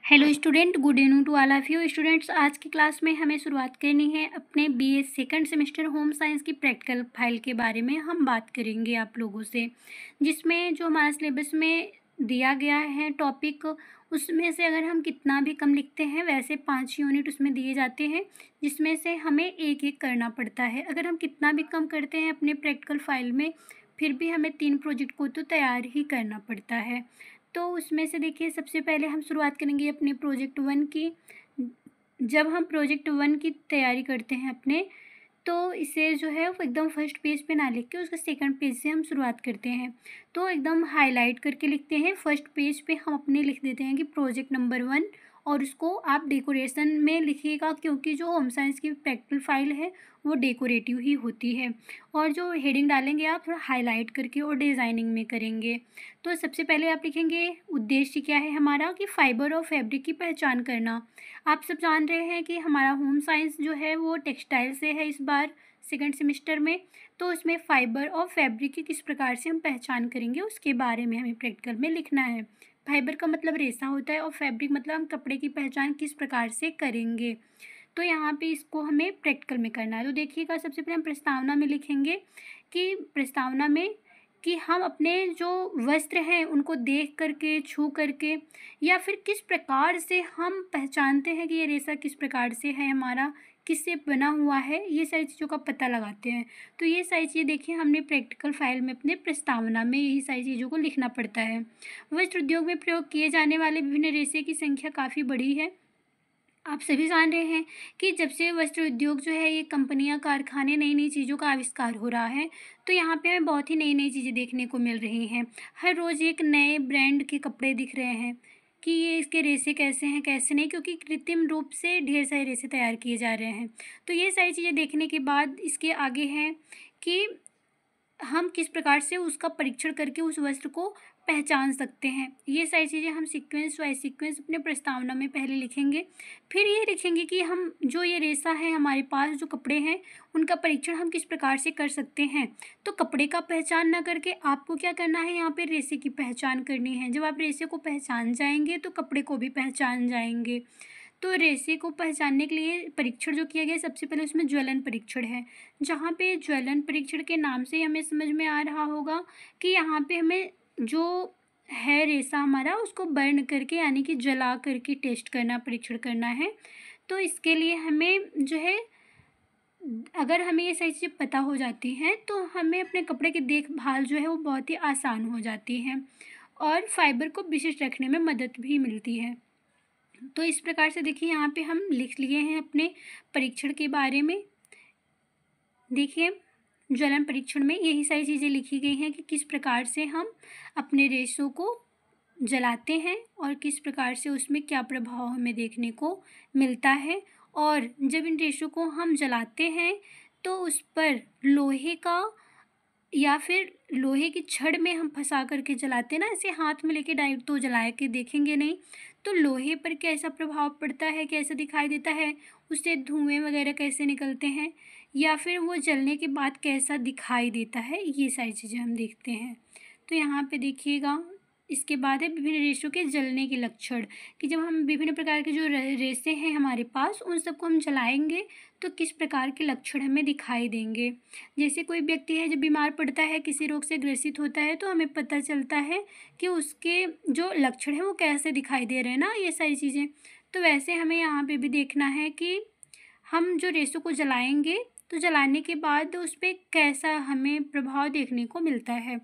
Hello student, good evening to all of you students. आज की class में हमें शुरुआत करनी है अपने BA second semester home science की प्रैक्टिकल फाइल के बारे में हम बात करेंगे आप लोगों से, जिसमें जो हमारा सिलेबस में दिया गया है टॉपिक, उसमें से अगर हम कितना भी कम लिखते हैं वैसे 5 यूनिट उसमें दिए जाते हैं, जिसमें से हमें एक एक करना पड़ता है। अगर हम कितना भी कम करते हैं अपने प्रैक्टिकल फाइल में, फिर भी हमें 3 प्रोजेक्ट को तो तैयार ही करना पड़ता है। तो उसमें से देखिए, सबसे पहले हम शुरुआत करेंगे अपने प्रोजेक्ट 1 की। जब हम प्रोजेक्ट 1 की तैयारी करते हैं अपने, तो इसे जो है वो एकदम फर्स्ट पेज पे ना लिख के उसका सेकंड पेज से हम शुरुआत करते हैं। तो एकदम हाईलाइट करके लिखते हैं। फर्स्ट पेज पे हम अपने लिख देते हैं कि प्रोजेक्ट नंबर 1, और उसको आप डेकोरेशन में लिखिएगा, क्योंकि जो होम साइंस की प्रैक्टिकल फाइल है वो डेकोरेटिव ही होती है। और जो हेडिंग डालेंगे आप थोड़ा हाईलाइट करके और डिज़ाइनिंग में करेंगे। तो सबसे पहले आप लिखेंगे उद्देश्य क्या है हमारा, कि फाइबर और फैब्रिक की पहचान करना। आप सब जान रहे हैं कि हमारा होम साइंस जो है वो टेक्सटाइल से है इस बार सेकंड सेमेस्टर में। तो उसमें फाइबर और फैब्रिक की किस प्रकार से हम पहचान करेंगे उसके बारे में हमें प्रैक्टिकल में लिखना है। फाइबर का मतलब रेशा होता है और फैब्रिक मतलब हम कपड़े की पहचान किस प्रकार से करेंगे। तो यहाँ पे इसको हमें प्रैक्टिकल में करना है। तो देखिएगा, सबसे पहले हम प्रस्तावना में लिखेंगे कि प्रस्तावना में कि हम अपने जो वस्त्र हैं उनको देख करके, छू करके, या फिर किस प्रकार से हम पहचानते हैं कि ये रेशा किस प्रकार से है हमारा, किससे बना हुआ है, ये सारी चीज़ों का पता लगाते हैं। तो ये सारी चीज़ें देखिए हमने प्रैक्टिकल फाइल में अपने प्रस्तावना में यही सारी चीज़ों को लिखना पड़ता है। वस्त्र उद्योग में प्रयोग किए जाने वाले विभिन्न रेशे की संख्या काफ़ी बड़ी है। आप सभी जान रहे हैं कि जब से वस्त्र उद्योग जो है, ये कंपनियां, कारखाने, नई नई चीज़ों का आविष्कार हो रहा है, तो यहाँ पे हमें बहुत ही नई नई चीज़ें देखने को मिल रही हैं। हर रोज़ एक नए ब्रांड के कपड़े दिख रहे हैं कि ये इसके रेशे कैसे हैं कैसे नहीं, क्योंकि कृत्रिम रूप से ढेर सारे रेशे तैयार किए जा रहे हैं। तो ये सारी चीज़ें देखने के बाद इसके आगे हैं कि हम किस प्रकार से उसका परीक्षण करके उस वस्त्र को पहचान सकते हैं। ये सारी चीज़ें हम सीक्वेंस वाइज सीक्वेंस अपने प्रस्तावना में पहले लिखेंगे। फिर ये लिखेंगे कि हम जो ये रेशा है हमारे पास, जो कपड़े हैं, उनका परीक्षण हम किस प्रकार से कर सकते हैं। तो कपड़े का पहचान ना करके आपको क्या करना है, यहाँ पे रेशे की पहचान करनी है। जब आप रेशे को पहचान जाएंगे तो कपड़े को भी पहचान जाएंगे। तो रेशे को पहचानने के लिए परीक्षण जो किया गया, सबसे पहले उसमें ज्वलन परीक्षण है। जहाँ पे ज्वलन परीक्षण के नाम से हमें समझ में आ रहा होगा कि यहाँ पे हमें जो है रेशा हमारा, उसको बर्न करके यानी कि जला करके टेस्ट करना, परीक्षण करना है। तो इसके लिए हमें जो है, अगर हमें ये सारी चीज़ें पता हो जाती हैं तो हमें अपने कपड़े की देखभाल जो है वो बहुत ही आसान हो जाती है, और फाइबर को विशिष्ट रखने में मदद भी मिलती है। तो इस प्रकार से देखिए यहाँ पे हम लिख लिए हैं अपने परीक्षण के बारे में। देखिए, ज्वलन परीक्षण में यही सारी चीज़ें लिखी गई हैं कि किस प्रकार से हम अपने रेशों को जलाते हैं और किस प्रकार से उसमें क्या प्रभाव हमें देखने को मिलता है। और जब इन रेशों को हम जलाते हैं तो उस पर लोहे का या फिर लोहे की छड़ में हम फंसा करके जलाते हैं ना, ऐसे हाथ में लेके डायरेक्ट तो जला के देखेंगे नहीं। तो लोहे पर कैसा प्रभाव पड़ता है, कैसा दिखाई देता है, उससे धुएं वगैरह कैसे निकलते हैं, या फिर वो जलने के बाद कैसा दिखाई देता है, ये सारी चीज़ें हम देखते हैं। तो यहाँ पे देखिएगा, इसके बाद है विभिन्न रेशों के जलने के लक्षण, कि जब हम विभिन्न प्रकार के जो रेशे हैं हमारे पास, उन सबको हम जलाएंगे तो किस प्रकार के लक्षण हमें दिखाई देंगे। जैसे कोई व्यक्ति है जब बीमार पड़ता है, किसी रोग से ग्रसित होता है, तो हमें पता चलता है कि उसके जो लक्षण हैं वो कैसे दिखाई दे रहे हैं ना, ये सारी चीज़ें। तो वैसे हमें यहाँ पे भी देखना है कि हम जो रेशों को जलाएंगे तो जलाने के बाद उस पर कैसा हमें प्रभाव देखने को मिलता है।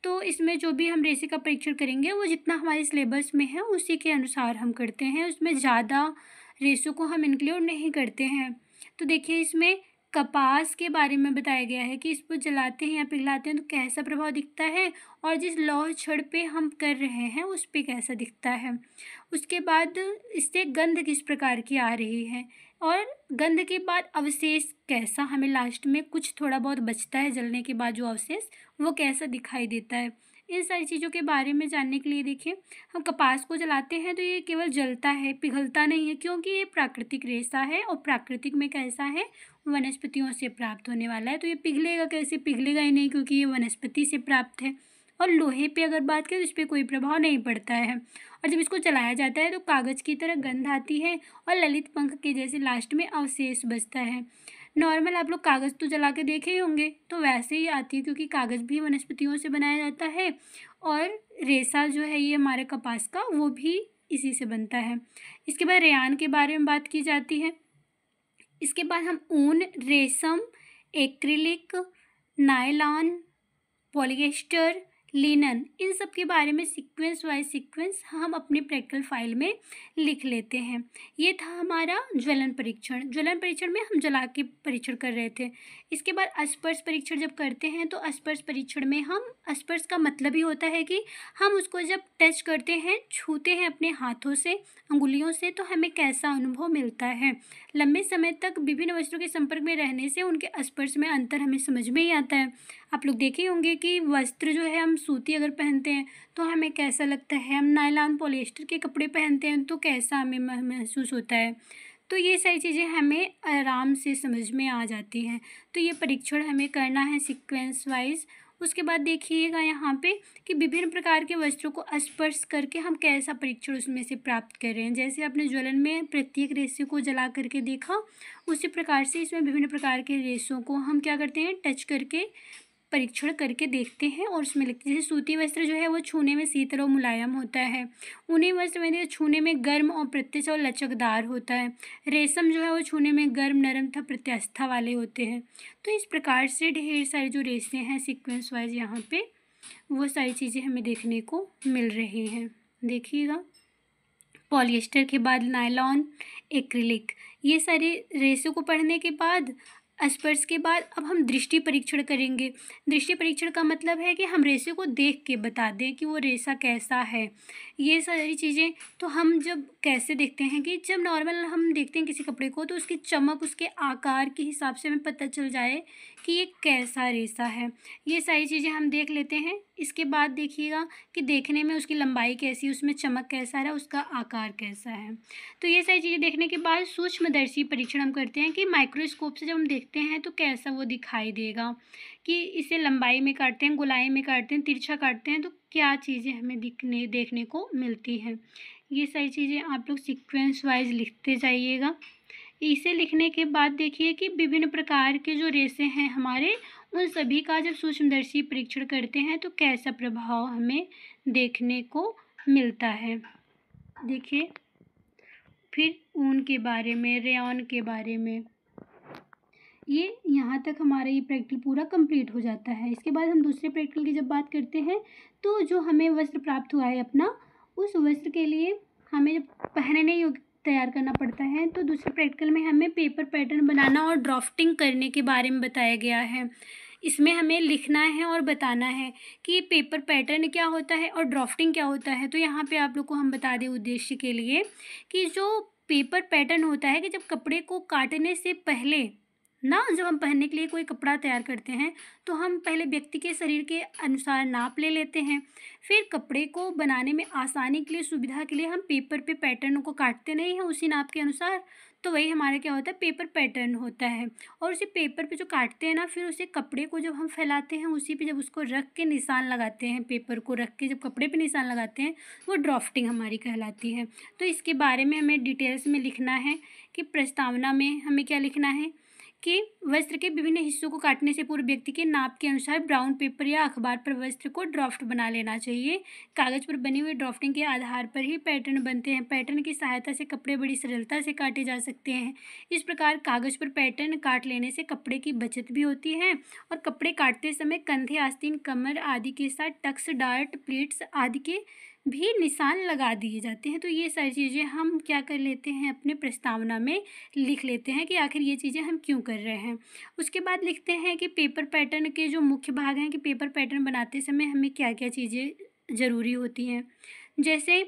तो इसमें जो भी हम रेशे का परीक्षण करेंगे वो जितना हमारे सिलेबस में है उसी के अनुसार हम करते हैं, उसमें ज़्यादा रेशों को हम इंक्लूड नहीं करते हैं। तो देखिए, इसमें कपास के बारे में बताया गया है कि इसको जलाते हैं या पिघलाते हैं तो कैसा प्रभाव दिखता है, और जिस लौह छड़ पे हम कर रहे हैं उस पे कैसा दिखता है। उसके बाद इससे गंध किस प्रकार की आ रही है, और गंध के बाद अवशेष कैसा, हमें लास्ट में कुछ थोड़ा बहुत बचता है जलने के बाद जो अवशेष, वो कैसा दिखाई देता है। इन सारी चीज़ों के बारे में जानने के लिए देखिए, हम कपास को जलाते हैं तो ये केवल जलता है, पिघलता नहीं है, क्योंकि ये प्राकृतिक रेशा है और प्राकृतिक में कैसा है, वनस्पतियों से प्राप्त होने वाला है। तो ये पिघलेगा कैसे, पिघलेगा ही नहीं, क्योंकि ये वनस्पति से प्राप्त है। और लोहे पे अगर बात करें तो इस पर कोई प्रभाव नहीं पड़ता है। और जब इसको जलाया जाता है तो कागज़ की तरह गंध आती है और ललित पंख के जैसे लास्ट में अवशेष बचता है। नॉर्मल आप लोग कागज़ तो जला के देखे ही होंगे, तो वैसे ही आती है, क्योंकि कागज़ भी वनस्पतियों से बनाया जाता है और रेशा जो है ये हमारे कपास का वो भी इसी से बनता है। इसके बाद रेयान के बारे में बात की जाती है। इसके बाद हम ऊन, रेशम, एक्रिलिक, नायलॉन, पॉलिएस्टर, लिनन, इन सब के बारे में सीक्वेंस वाइज सीक्वेंस हम अपनी प्रैक्टिकल फाइल में लिख लेते हैं। ये था हमारा ज्वलन परीक्षण। ज्वलन परीक्षण में हम जला के परीक्षण कर रहे थे। इसके बाद स्पर्श परीक्षण जब करते हैं तो स्पर्श परीक्षण में हम, स्पर्श का मतलब ही होता है कि हम उसको जब टच करते हैं, छूते हैं अपने हाथों से, अंगुलियों से, तो हमें कैसा अनुभव मिलता है। लंबे समय तक विभिन्न वस्त्रों के संपर्क में रहने से उनके स्पर्श में अंतर हमें समझ में ही आता है। आप लोग देखे होंगे कि वस्त्र जो है, हम सूती अगर पहनते हैं तो हमें कैसा लगता है, हम नायलॉन पॉलिएस्टर के कपड़े पहनते हैं तो कैसा हमें महसूस होता है। तो ये सारी चीज़ें हमें आराम से समझ में आ जाती हैं। तो ये परीक्षण हमें करना है सीक्वेंस वाइज। उसके बाद देखिएगा यहाँ पे कि विभिन्न प्रकार के वस्त्रों को स्पर्श करके हम कैसा परीक्षण उसमें से प्राप्त कर रहे हैं। जैसे आपने ज्वलन में प्रत्येक रेशे को जला करके देखा, उसी प्रकार से इसमें विभिन्न प्रकार के रेशों को हम क्या करते हैं, टच करके परीक्षण करके देखते हैं और उसमें लिखते हैं। जैसे सूती वस्त्र जो है वो छूने में शीतल और मुलायम होता है। ऊनी वस्त्र में छूने में गर्म और प्रत्यक्ष और लचकदार होता है। रेशम जो है वो छूने में गर्म, नरम तथा प्रत्यास्था वाले होते हैं। तो इस प्रकार से ढेर सारे जो रेशे हैं सीक्वेंस वाइज यहाँ पे वो सारी चीज़ें हमें देखने को मिल रही हैं। देखिएगा, पॉलिएस्टर के बाद नायलॉन, एक्रिलिक, ये सारे रेशों को पढ़ने के बाद, स्पर्श के बाद अब हम दृष्टि परीक्षण करेंगे। दृष्टि परीक्षण का मतलब है कि हम रेशे को देख के बता दें कि वो रेशा कैसा है। ये सारी चीज़ें तो हम जब कैसे देखते हैं कि जब नॉर्मल हम देखते हैं किसी कपड़े को तो उसकी चमक, उसके आकार के हिसाब से हमें पता चल जाए कि ये कैसा रेशा है। ये सारी चीज़ें हम देख लेते हैं। इसके बाद देखिएगा कि देखने में उसकी लंबाई कैसी, उसमें चमक कैसा है, उसका आकार कैसा है। तो ये सारी चीज़ें देखने के बाद सूक्ष्मदर्शी परीक्षण हम करते हैं कि माइक्रोस्कोप से जब हम देखते हैं तो कैसा वो दिखाई देगा, कि इसे लंबाई में काटते हैं, गोलाई में काटते हैं, तिरछा काटते हैं तो क्या चीज़ें हमें देखने को मिलती हैं। ये सारी चीज़ें आप लोग सीक्वेंस वाइज लिखते जाइएगा। इसे लिखने के बाद देखिए कि विभिन्न प्रकार के जो रेशे हैं हमारे, उन सभी का जब सूक्ष्मदर्शी परीक्षण करते हैं तो कैसा प्रभाव हमें देखने को मिलता है। देखिए, फिर ऊन के बारे में, रेयॉन के बारे में, ये यहाँ तक हमारा ये प्रैक्टिकल पूरा कंप्लीट हो जाता है। इसके बाद हम दूसरे प्रैक्टिकल की जब बात करते हैं तो जो हमें वस्त्र प्राप्त हुआ है अपना, उस वस्त्र के लिए हमें जब पहनने योग्य तैयार करना पड़ता है तो दूसरे प्रैक्टिकल में हमें पेपर पैटर्न बनाना और ड्राफ्टिंग करने के बारे में बताया गया है। इसमें हमें लिखना है और बताना है कि पेपर पैटर्न क्या होता है और ड्राफ्टिंग क्या होता है। तो यहाँ पे आप लोग को हम बता दें उद्देश्य के लिए कि जो पेपर पैटर्न होता है कि जब कपड़े को काटने से पहले ना, जब हम पहनने के लिए कोई कपड़ा तैयार करते हैं तो हम पहले व्यक्ति के शरीर के अनुसार नाप ले लेते हैं। फिर कपड़े को बनाने में आसानी के लिए, सुविधा के लिए हम पेपर पे पैटर्न को काटते नहीं हैं उसी नाप के अनुसार। तो वही हमारा क्या होता है, पेपर पैटर्न होता है। और उसी पेपर पे जो काटते हैं ना, फिर उसे कपड़े को जब हम फैलाते हैं उसी पे जब उसको रख के निशान लगाते हैं, पेपर को रख के जब कपड़े पे निशान लगाते हैं, वो ड्राफ्टिंग हमारी कहलाती है। तो इसके बारे में हमें डिटेल्स में लिखना है कि प्रस्तावना में हमें क्या लिखना है कि वस्त्र के विभिन्न हिस्सों को काटने से पूर्व व्यक्ति के नाप के अनुसार ब्राउन पेपर या अखबार पर वस्त्र को ड्राफ्ट बना लेना चाहिए। कागज पर बनी हुई ड्राफ्टिंग के आधार पर ही पैटर्न बनते हैं। पैटर्न की सहायता से कपड़े बड़ी सरलता से काटे जा सकते हैं। इस प्रकार कागज पर पैटर्न काट लेने से कपड़े की बचत भी होती है और कपड़े काटते समय कंधे, आस्तीन, कमर आदि के साथ टक्स, डार्ट, प्लीट्स आदि के भी निशान लगा दिए जाते हैं। तो ये सारी चीज़ें हम क्या कर लेते हैं, अपने प्रस्तावना में लिख लेते हैं कि आखिर ये चीज़ें हम क्यों कर रहे हैं। उसके बाद लिखते हैं कि पेपर पैटर्न के जो मुख्य भाग हैं, कि पेपर पैटर्न बनाते समय हमें क्या क्या चीज़ें ज़रूरी होती हैं। जैसे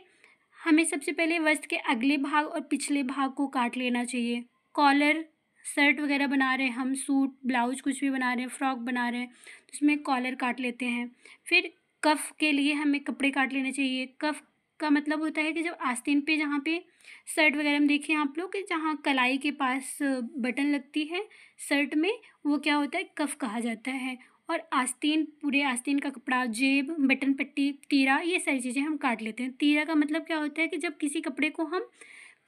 हमें सबसे पहले वस्त्र के अगले भाग और पिछले भाग को काट लेना चाहिए। कॉलर, शर्ट वगैरह बना रहे हैं हम, सूट, ब्लाउज कुछ भी बना रहे हैं, फ्रॉक बना रहे हैं तो उसमें कॉलर काट लेते हैं। फिर कफ के लिए हमें कपड़े काट लेने चाहिए। कफ का मतलब होता है कि जब आस्तीन पे, जहाँ पे शर्ट वगैरह में देखिए आप लोग कि जहाँ कलाई के पास बटन लगती है शर्ट में, वो क्या होता है, कफ कहा जाता है। और आस्तीन, पूरे आस्तीन का कपड़ा, जेब, बटन पट्टी, तीरा, ये सारी चीज़ें हम काट लेते हैं। तीरा का मतलब क्या होता है कि जब किसी कपड़े को हम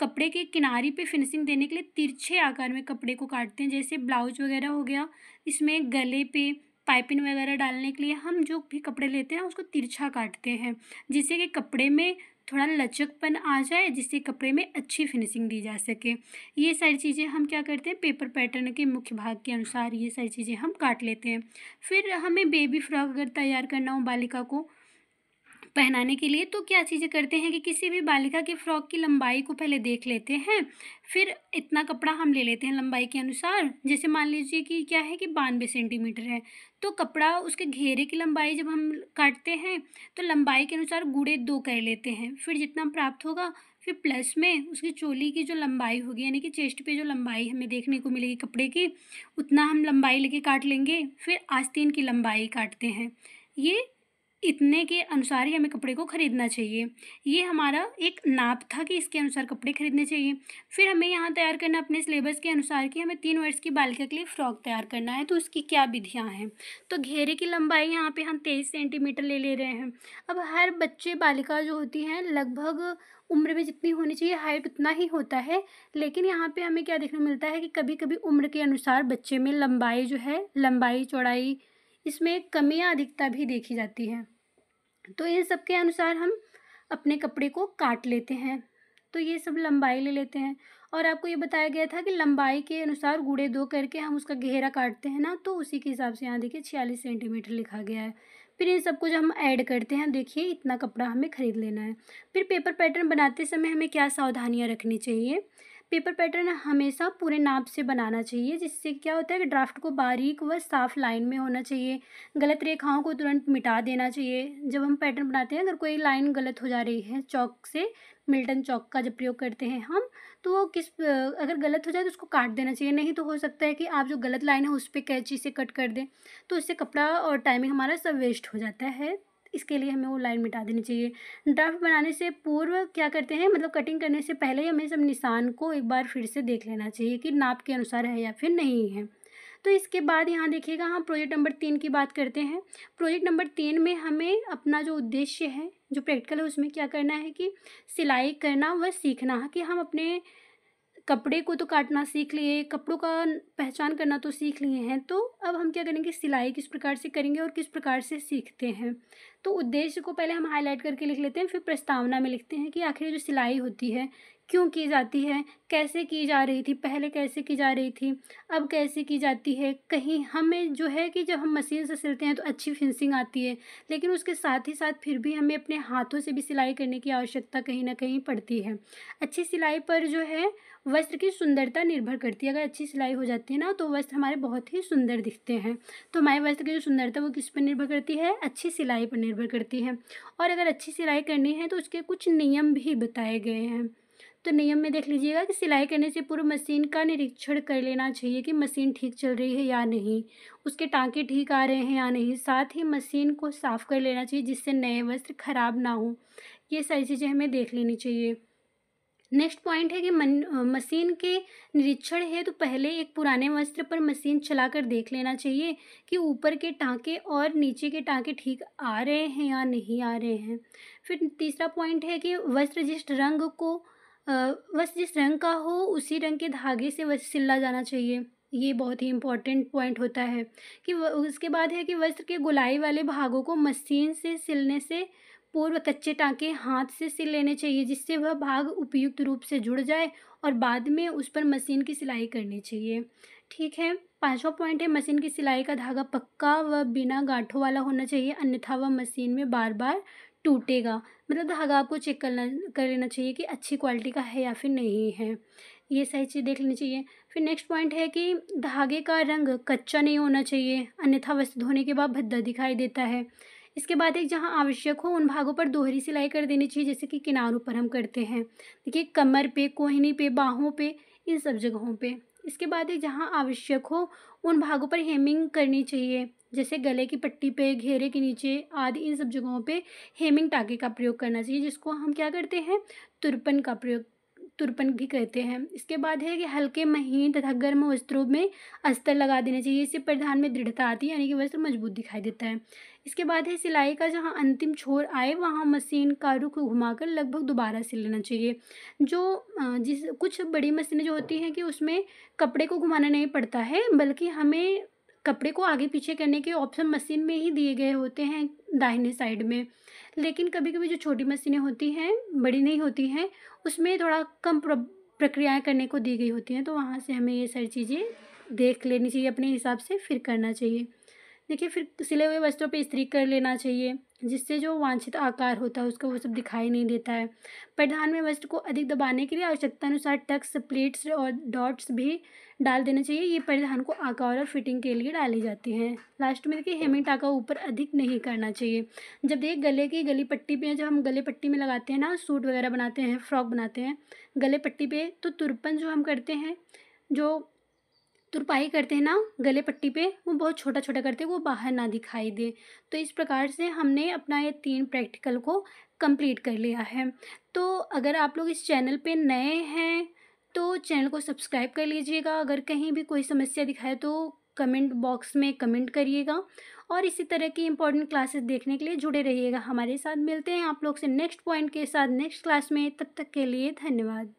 कपड़े के किनारे पे फिनिशिंग देने के लिए तिरछे आकार में कपड़े को काटते हैं, जैसे ब्लाउज वगैरह हो गया, इसमें गले पे पाइपिंग वगैरह डालने के लिए हम जो भी कपड़े लेते हैं उसको तिरछा काटते हैं, जिससे कि कपड़े में थोड़ा लचकपन आ जाए, जिससे कपड़े में अच्छी फिनिशिंग दी जा सके। ये सारी चीज़ें हम क्या करते हैं, पेपर पैटर्न के मुख्य भाग के अनुसार ये सारी चीज़ें हम काट लेते हैं। फिर हमें बेबी फ्रॉक अगर तैयार करना हो बालिका को पहनाने के लिए, तो क्या चीज़ें करते हैं कि किसी भी बालिका के फ्रॉक की लंबाई को पहले देख लेते हैं। फिर इतना कपड़ा हम ले लेते हैं लंबाई के अनुसार। जैसे मान लीजिए कि क्या है कि 92 सेंटीमीटर है, तो कपड़ा उसके घेरे की लंबाई जब हम काटते हैं तो लंबाई के अनुसार गुणे 2 कर लेते हैं। फिर जितना प्राप्त होगा फिर प्लस में उसकी चोली की जो लंबाई होगी, यानी कि चेस्ट पे जो लंबाई हमें देखने को मिलेगी कपड़े की, उतना हम लंबाई लेके काट लेंगे। फिर आस्तीन की लंबाई काटते हैं। ये इतने के अनुसार ही हमें कपड़े को ख़रीदना चाहिए। ये हमारा एक नाप था कि इसके अनुसार कपड़े खरीदने चाहिए। फिर हमें यहाँ तैयार करना अपने सिलेबस के अनुसार कि हमें 3 वर्ष की बालिका के लिए फ़्रॉक तैयार करना है, तो उसकी क्या विधियाँ हैं। तो घेरे की लंबाई यहाँ पे हम 23 सेंटीमीटर ले रहे हैं। अब हर बच्चे बालिका जो होती हैं लगभग उम्र में जितनी होनी चाहिए हाइट उतना ही होता है, लेकिन यहाँ पे हमें क्या देखने को मिलता है कि कभी कभी उम्र के अनुसार बच्चे में लंबाई जो है, लंबाई चौड़ाई, इसमें कमियाँ अधिकता भी देखी जाती है। तो इन सब के अनुसार हम अपने कपड़े को काट लेते हैं। तो ये सब लंबाई ले लेते हैं, और आपको ये बताया गया था कि लंबाई के अनुसार गुणे 2 करके हम उसका घेरा काटते हैं ना, तो उसी के हिसाब से यहाँ देखिए 46 सेंटीमीटर लिखा गया है। फिर इन सबको जब हम ऐड करते हैं, देखिए इतना कपड़ा हमें ख़रीद लेना है। फिर पेपर पैटर्न बनाते समय हमें क्या सावधानियाँ रखनी चाहिए। पेपर पैटर्न हमेशा पूरे नाप से बनाना चाहिए, जिससे क्या होता है कि ड्राफ्ट को बारीक व साफ लाइन में होना चाहिए। गलत रेखाओं को तुरंत मिटा देना चाहिए। जब हम पैटर्न बनाते हैं, अगर कोई लाइन गलत हो जा रही है चॉक से, मिल्टन चॉक का जब प्रयोग करते हैं हम, तो वो अगर गलत हो जाए तो उसको काट देना चाहिए। नहीं तो हो सकता है कि आप जो गलत लाइन है उस पे कैंची से कट कर दें, तो उससे कपड़ा और टाइमिंग हमारा सब वेस्ट हो जाता है। इसके लिए हमें वो लाइन मिटा देनी चाहिए। ड्राफ्ट बनाने से पूर्व क्या करते हैं, मतलब कटिंग करने से पहले ही हमें सब निशान को एक बार फिर से देख लेना चाहिए कि नाप के अनुसार है या फिर नहीं है। तो इसके बाद यहाँ देखिएगा, हम प्रोजेक्ट नंबर 3 की बात करते हैं। प्रोजेक्ट नंबर 3 में हमें अपना जो उद्देश्य है, जो प्रैक्टिकल है, उसमें क्या करना है कि सिलाई करना व सीखना, कि हम अपने कपड़े को तो काटना सीख लिए, कपड़ों का पहचान करना तो सीख लिए हैं, तो अब हम क्या करेंगे, सिलाई किस प्रकार से करेंगे और किस प्रकार से सीखते हैं। तो उद्देश्य को पहले हम हाईलाइट करके लिख लेते हैं, फिर प्रस्तावना में लिखते हैं कि आखिर जो सिलाई होती है क्यों की जाती है, कैसे की जा रही थी, पहले कैसे की जा रही थी, अब कैसे की जाती है। कहीं हमें जो है कि जब हम मशीन से सिलते हैं तो अच्छी फिनिशिंग आती है, लेकिन उसके साथ ही साथ फिर भी हमें अपने हाथों से भी सिलाई करने की आवश्यकता कहीं ना कहीं पड़ती है। अच्छी सिलाई पर जो है वस्त्र की सुंदरता निर्भर करती है। अगर अच्छी सिलाई हो जाती है ना, तो वस्त्र हमारे बहुत ही सुंदर दिखते हैं। तो हमारे वस्त्र की जो सुंदरता वो किस पर निर्भर करती है, अच्छी सिलाई पर निर्भर करती है। और अगर अच्छी सिलाई करनी है तो उसके कुछ नियम भी बताए गए हैं। तो नियम में देख लीजिएगा कि सिलाई करने से पूर्व मशीन का निरीक्षण कर लेना चाहिए कि मशीन ठीक चल रही है या नहीं, उसके टाँके ठीक आ रहे हैं या नहीं। साथ ही मशीन को साफ़ कर लेना चाहिए, जिससे नए वस्त्र खराब ना हो। ये सारी चीज़ें हमें देख लेनी चाहिए। नेक्स्ट पॉइंट है कि मशीन के निरीक्षण है तो पहले एक पुराने वस्त्र पर मशीन चलाकर देख लेना चाहिए कि ऊपर के टाँके और नीचे के टाँके ठीक आ रहे हैं या नहीं आ रहे हैं। फिर तीसरा पॉइंट है कि वस्त्र जिस रंग का हो उसी रंग के धागे से वस्त्र सिला जाना चाहिए। ये बहुत ही इम्पोर्टेंट पॉइंट होता है कि उसके बाद है कि वस्त्र के गोलाई वाले भागों को मशीन से सिलने से पूर्व कच्चे टाँके हाथ से सिल लेने चाहिए, जिससे वह भाग उपयुक्त रूप से जुड़ जाए और बाद में उस पर मशीन की सिलाई करनी चाहिए। ठीक है। पाँचवा पॉइंट है, मशीन की सिलाई का धागा पक्का व बिना गांठों वाला होना चाहिए, अन्यथा वह मशीन में बार बार टूटेगा। मतलब धागा आपको चेक कर लेना चाहिए कि अच्छी क्वालिटी का है या फिर नहीं है। ये सही चीज़ देख लेनी चाहिए। फिर नेक्स्ट पॉइंट है कि धागे का रंग कच्चा नहीं होना चाहिए, अन्यथा वस्त्र धोने के बाद भद्दा दिखाई देता है। इसके बाद एक जहाँ आवश्यक हो उन भागों पर दोहरी सिलाई कर देनी चाहिए, जैसे कि किनारों पर हम करते हैं। देखिए कमर पे, कोहनी पे, बाहों पे, इन सब जगहों पे। इसके बाद एक जहाँ आवश्यक हो उन भागों पर हेमिंग करनी चाहिए, जैसे गले की पट्टी पे, घेरे के नीचे आदि, इन सब जगहों पे हेमिंग टाँके का प्रयोग करना चाहिए, जिसको हम क्या करते हैं, तुरपन का प्रयोग तुरपन भी कहते हैं। इसके बाद है कि हल्के महीन तथा गर्म वस्त्रों में अस्तर लगा देना चाहिए, इससे परिधान में दृढ़ता आती है, यानी कि वस्त्र मजबूत दिखाई देता है। इसके बाद है सिलाई का जहाँ अंतिम छोर आए वहाँ मशीन का रुख घुमाकर लगभग दोबारा सिल लेना चाहिए। जो जिस कुछ बड़ी मशीनें जो होती हैं कि उसमें कपड़े को घुमाना नहीं पड़ता है, बल्कि हमें कपड़े को आगे पीछे करने के ऑप्शन मशीन में ही दिए गए होते हैं दाहिने साइड में। लेकिन कभी कभी जो छोटी मशीनें होती हैं, बड़ी नहीं होती हैं, उसमें थोड़ा कम प्रक्रियाएं करने को दी गई होती हैं, तो वहाँ से हमें ये सारी चीज़ें देख लेनी चाहिए, अपने हिसाब से फिर करना चाहिए। देखिए, फिर सिले हुए वस्त्रों पे इस्त्री कर लेना चाहिए, जिससे जो वांछित आकार होता है उसका वो सब दिखाई नहीं देता है। परिधान में वस्त्र को अधिक दबाने के लिए आवश्यकतानुसार टक्स, प्लीट्स और डॉट्स भी डाल देना चाहिए। ये परिधान को आकार और फिटिंग के लिए डाली जाती हैं। लास्ट में देखिए, हेमिंग टाका ऊपर अधिक नहीं करना चाहिए। जब देखिए गले की गली पट्टी पे, जब हम गले पट्टी में लगाते हैं ना, सूट वगैरह बनाते हैं, फ्रॉक बनाते हैं गले पट्टी पे, तो तुरपन जो हम करते हैं, जो तुरपाई करते हैं ना गले पट्टी पे, वो बहुत छोटा छोटा करते हैं, वो बाहर ना दिखाई दे। तो इस प्रकार से हमने अपना ये 3 प्रैक्टिकल को कंप्लीट कर लिया है। तो अगर आप लोग इस चैनल पे नए हैं तो चैनल को सब्सक्राइब कर लीजिएगा। अगर कहीं भी कोई समस्या दिखाए तो कमेंट बॉक्स में कमेंट करिएगा, और इसी तरह की इंपॉर्टेंट क्लासेस देखने के लिए जुड़े रहिएगा हमारे साथ। मिलते हैं आप लोग से नेक्स्ट पॉइंट के साथ नेक्स्ट क्लास में। तब तक के लिए धन्यवाद।